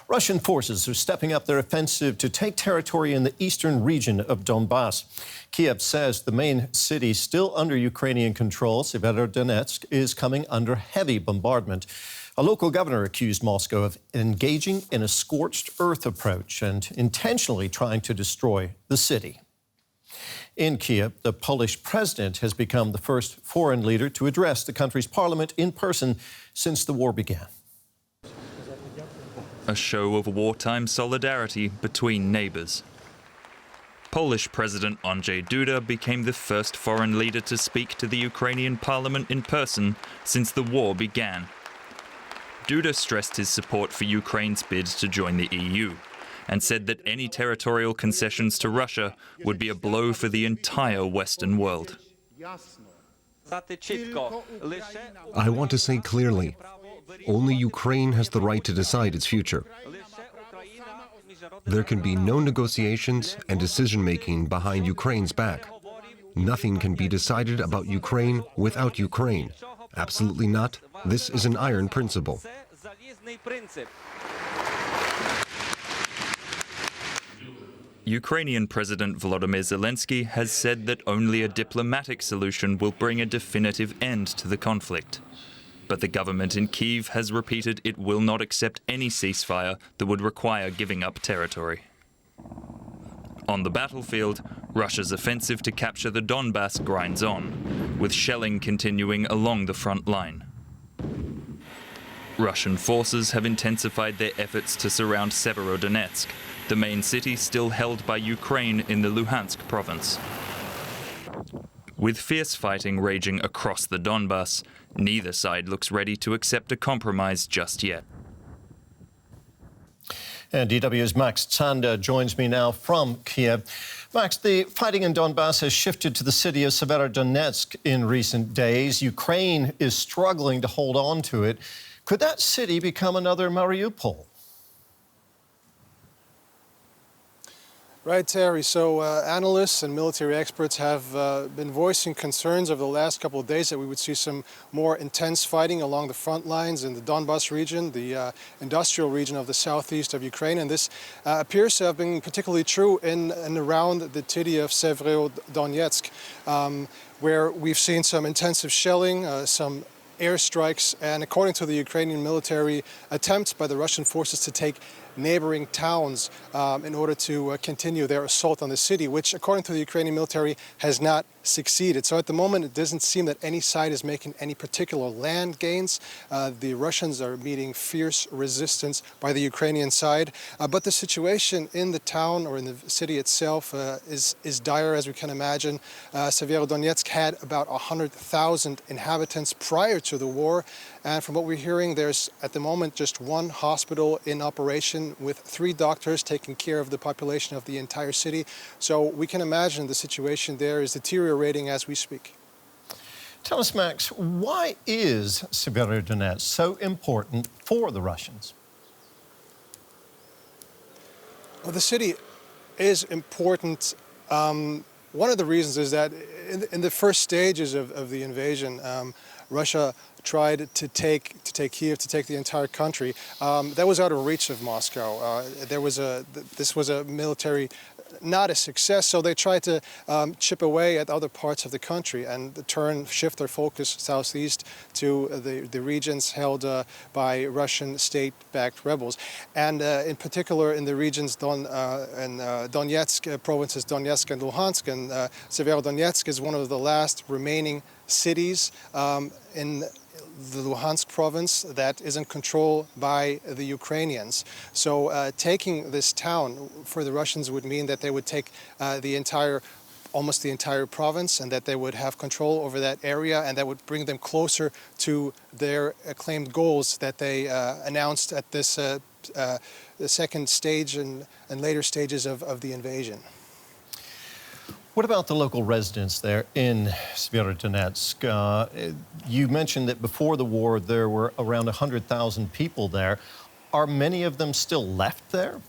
Russian forces are stepping up their offensive to take territory in the eastern region of Donbas. Kiev says the main city still under Ukrainian control, Severodonetsk, is coming under heavy bombardment. A local governor accused Moscow of engaging in a scorched earth approach and intentionally trying to destroy the city. In Kiev, the Polish president has become the first foreign leader to address the country's parliament in person since the war began. A show of wartime solidarity between neighbors. Polish President Andrzej Duda became the first foreign leader to speak to the Ukrainian parliament in person since the war began. Duda stressed his support for Ukraine's bid to join the EU and said that any territorial concessions to Russia would be a blow for the entire Western world. I want to say clearly, only Ukraine has the right to decide its future. There can be no negotiations and decision-making behind Ukraine's back. Nothing can be decided about Ukraine without Ukraine. Absolutely not. This is an iron principle. Ukrainian President Volodymyr Zelenskyy has said that only a diplomatic solution will bring a definitive end to the conflict. But the government in Kyiv has repeated it will not accept any ceasefire that would require giving up territory. On the battlefield, Russia's offensive to capture the Donbas grinds on, with shelling continuing along the front line. Russian forces have intensified their efforts to surround Severodonetsk, the main city still held by Ukraine in the Luhansk province. With fierce fighting raging across the Donbas, neither side looks ready to accept a compromise just yet. And DW's Max Tsanda joins me now from Kiev. Max, the fighting in Donbas has shifted to the city of Severodonetsk in recent days. Ukraine is struggling to hold on to it. Could that city become another Mariupol? Right, Terry. So analysts and military experts have been voicing concerns over the last couple of days that we would see some more intense fighting along the front lines in the Donbas region, the industrial region of the southeast of Ukraine. And this appears to have been particularly true in and around the city of Severodonetsk, where we've seen some intensive shelling, some airstrikes, and according to the Ukrainian military, attempts by the Russian forces to take neighboring towns in order to continue their assault on the city, which, according to the Ukrainian military, has not succeeded. So at the moment, it doesn't seem that any side is making any particular land gains. The Russians are meeting fierce resistance by the Ukrainian side. But the situation in the town or in the city itself is dire, as we can imagine. Severodonetsk had about 100,000 inhabitants prior to the war. And from what we're hearing, there's at the moment just one hospital in operation with 3 doctors taking care of the population of the entire city. So we can imagine the situation there is deteriorating as we speak. Tell us, Max, why is Severodonetsk so important for the Russians? Well, the city is important. One of the reasons is that in the first stages of the invasion, Russia tried to take Kiev, to take the entire country. That was out of reach of Moscow. This was a military, not a success, so they tried to chip away at other parts of the country and shift their focus southeast to the regions held by Russian state-backed rebels. And in particular in the regions Donetsk provinces, Donetsk and Luhansk, and Severodonetsk is one of the last remaining cities in the Luhansk province that is in control by the Ukrainians. So taking this town for the Russians would mean that they would take almost the entire province, and that they would have control over that area, and that would bring them closer to their acclaimed goals that they announced at this the second stage and later stages of the invasion. What about the local residents there in Severodonetsk? You mentioned that before the war there were around 100,000 people there. Are many of them still left there?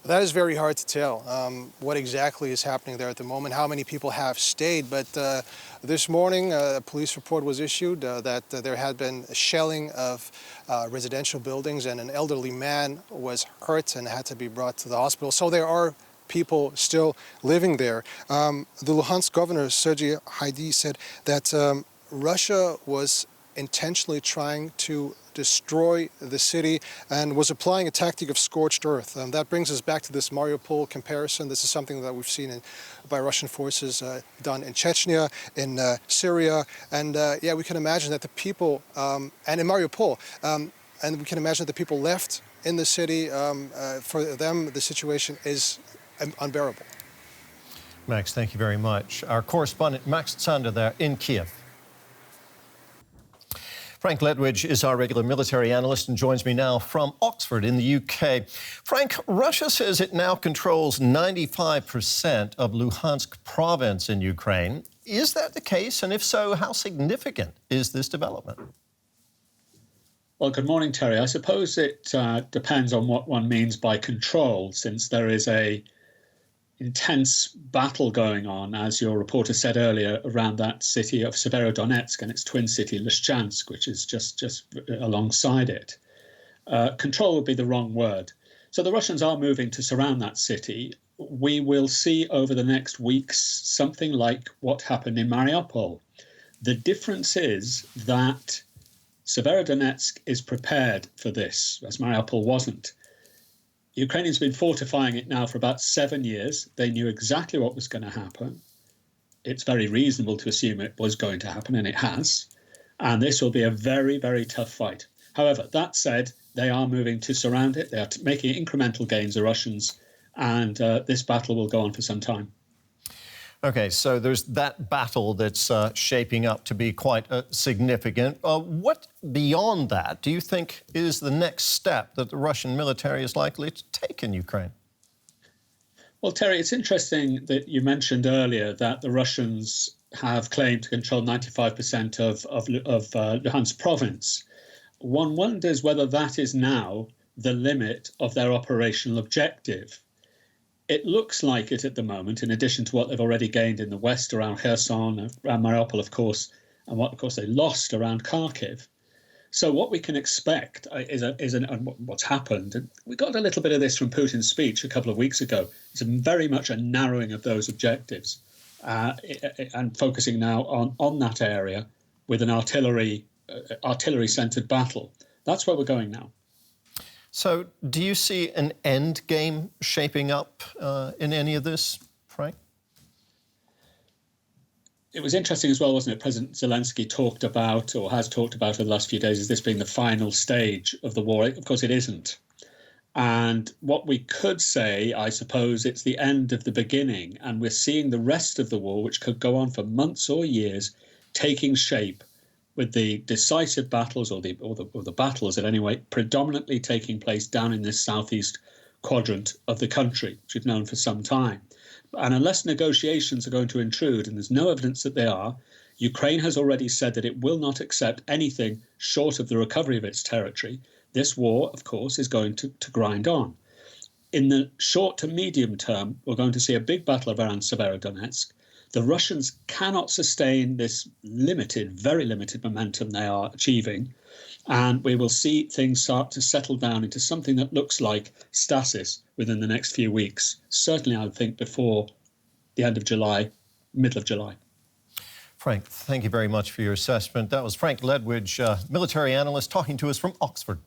That is very hard to tell what exactly is happening there at the moment, how many people have stayed. But this morning, a police report was issued that there had been shelling of residential buildings and an elderly man was hurt and had to be brought to the hospital. So there are people still living there. The Luhansk governor, Sergei Haidai, said that Russia was intentionally trying to destroy the city and was applying a tactic of scorched earth. That brings us back to this Mariupol comparison. This is something that we've seen by Russian forces done in Chechnya, in Syria, and yeah, we can imagine that the people, and in Mariupol, and we can imagine that the people left in the city, for them the situation is unbearable. Max, thank you very much. Our correspondent Max Zander there in Kiev. Frank Ledwidge is our regular military analyst and joins me now from Oxford in the UK. Frank, Russia says it now controls 95% of Luhansk province in Ukraine. Is that the case? And if so, how significant is this development? Well, good morning, Terry. I suppose it depends on what one means by control, since there is a intense battle going on, as your reporter said earlier, around that city of Severodonetsk and its twin city, Lysychansk, which is just alongside it. Control would be the wrong word. So the Russians are moving to surround that city. We will see over the next weeks something like what happened in Mariupol. The difference is that Severodonetsk is prepared for this, as Mariupol wasn't. Ukrainians have been fortifying it now for about 7 years. They knew exactly what was going to happen. It's very reasonable to assume it was going to happen, and it has. And this will be a very, very tough fight. However, that said, they are moving to surround it. They are making incremental gains, the Russians, and this battle will go on for some time. OK, so there's that battle that's shaping up to be quite significant. What beyond that do you think is the next step that the Russian military is likely to take in Ukraine? Well, Terry, it's interesting that you mentioned earlier that the Russians have claimed to control 95% of Luhansk province. One wonders whether that is now the limit of their operational objective. It looks like it at the moment, in addition to what they've already gained in the west around Kherson, around Mariupol, of course, and what, of course, they lost around Kharkiv. So what we can expect and what's happened, and we got a little bit of this from Putin's speech a couple of weeks ago, is very much a narrowing of those objectives and focusing now on that area with an artillery-centered battle. That's where we're going now. So do you see an end game shaping up in any of this, Frank? It was interesting as well, wasn't it? President Zelenskyy talked about, or has talked about over the last few days, as this being the final stage of the war. Of course, it isn't. And what we could say, I suppose, it's the end of the beginning. And we're seeing the rest of the war, which could go on for months or years, taking shape, with the decisive battles or the battles at any rate predominantly taking place down in this southeast quadrant of the country, which we've known for some time. And unless negotiations are going to intrude, and there's no evidence that they are, Ukraine has already said that it will not accept anything short of the recovery of its territory. This war, of course, is going to grind on. In the short to medium term, we're going to see a big battle around Severodonetsk. The Russians cannot sustain this very limited momentum they are achieving. And we will see things start to settle down into something that looks like stasis within the next few weeks. Certainly, I would think before the end of July, middle of July. Frank, thank you very much for your assessment. That was Frank Ledwidge, military analyst, talking to us from Oxford.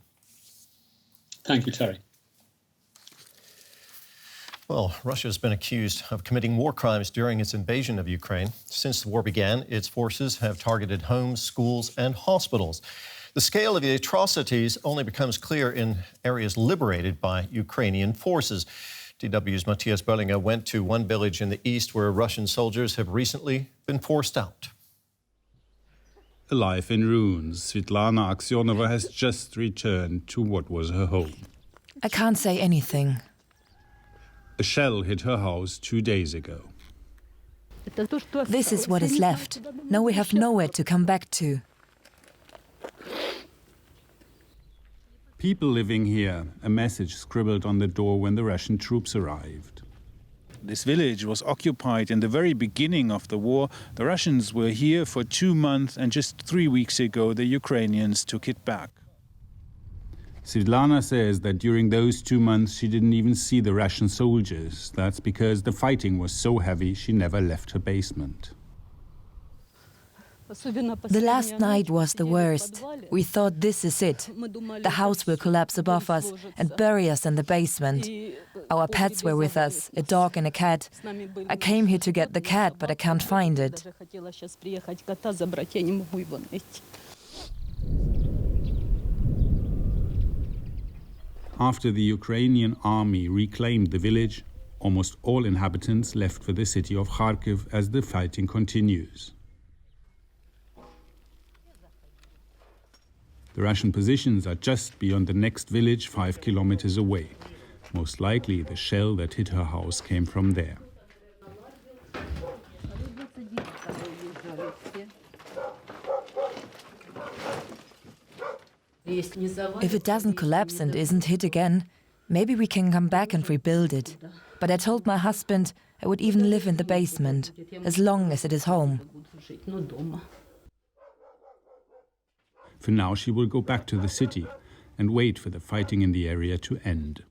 Thank you, Terry. Well, Russia has been accused of committing war crimes during its invasion of Ukraine. Since the war began, its forces have targeted homes, schools, and hospitals. The scale of the atrocities only becomes clear in areas liberated by Ukrainian forces. DW's Matthias Böllinger went to one village in the east where Russian soldiers have recently been forced out. Alive in ruins, Svetlana Aksionova has just returned to what was her home. I can't say anything. A shell hit her house 2 days ago. This is what is left. Now we have nowhere to come back to. People living here, a message scribbled on the door when the Russian troops arrived. This village was occupied in the very beginning of the war. The Russians were here for 2 months, and just 3 weeks ago the Ukrainians took it back. Svetlana says that during those 2 months she didn't even see the Russian soldiers. That's because the fighting was so heavy she never left her basement. The last night was the worst. We thought this is it. The house will collapse above us and bury us in the basement. Our pets were with us, a dog and a cat. I came here to get the cat, but I can't find it. After the Ukrainian army reclaimed the village, almost all inhabitants left for the city of Kharkiv as the fighting continues. The Russian positions are just beyond the next village, 5 kilometers away. Most likely the shell that hit her house came from there. If it doesn't collapse and isn't hit again, maybe we can come back and rebuild it. But I told my husband I would even live in the basement, as long as it is home. For now, she will go back to the city and wait for the fighting in the area to end.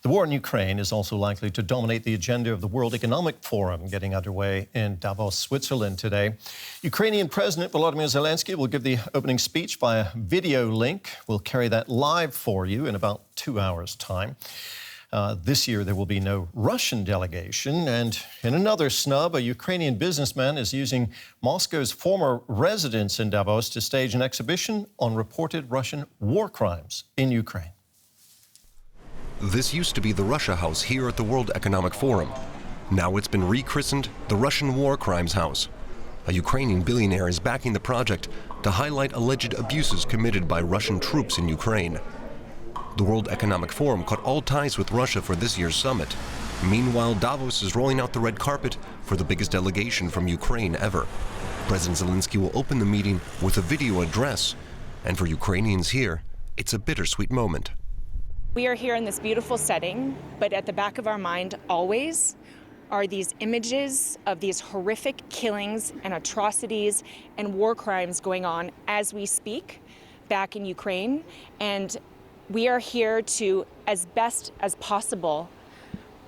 The war in Ukraine is also likely to dominate the agenda of the World Economic Forum getting underway in Davos, Switzerland today. Ukrainian President Volodymyr Zelenskyy will give the opening speech via video link. We'll carry that live for you in about 2 hours' time. This year, there will be no Russian delegation. And in another snub, a Ukrainian businessman is using Moscow's former residence in Davos to stage an exhibition on reported Russian war crimes in Ukraine. This used to be the Russia House here at the World Economic Forum. Now it's been rechristened the Russian War Crimes House. A Ukrainian billionaire is backing the project to highlight alleged abuses committed by Russian troops in Ukraine. The World Economic Forum cut all ties with Russia for this year's summit. Meanwhile, Davos is rolling out the red carpet for the biggest delegation from Ukraine ever. President Zelenskyy will open the meeting with a video address. And for Ukrainians here, it's a bittersweet moment. We are here in this beautiful setting, but at the back of our mind always are these images of these horrific killings and atrocities and war crimes going on as we speak back in Ukraine. And we are here to, as best as possible,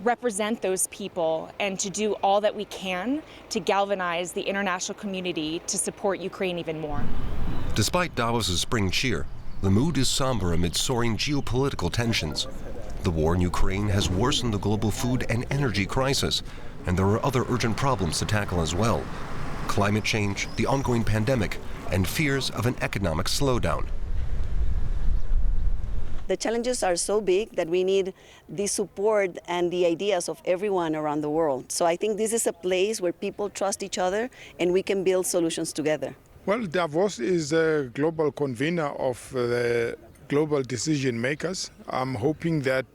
represent those people and to do all that we can to galvanize the international community to support Ukraine even more. Despite Davos' spring cheer, the mood is somber amid soaring geopolitical tensions. The war in Ukraine has worsened the global food and energy crisis, and there are other urgent problems to tackle as well. Climate change, the ongoing pandemic, and fears of an economic slowdown. The challenges are so big that we need the support and the ideas of everyone around the world. So I think this is a place where people trust each other and we can build solutions together. Well, Davos is a global convener of the global decision makers. I'm hoping that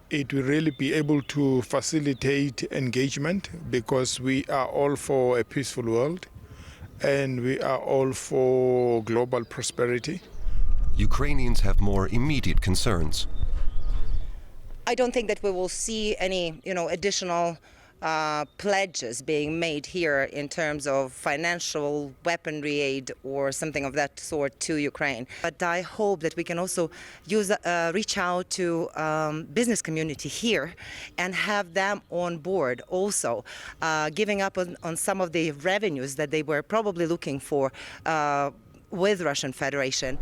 it will really be able to facilitate engagement because we are all for a peaceful world and we are all for global prosperity. Ukrainians have more immediate concerns. I don't think that we will see any, additional pledges being made here in terms of financial weaponry aid or something of that sort to Ukraine. But I hope that we can also reach out to business community here and have them on board also, giving up on some of the revenues that they were probably looking for with Russian Federation.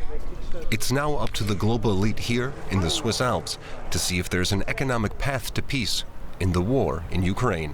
It's now up to the global elite here in the Swiss Alps to see if there's an economic path to peace in the war in Ukraine.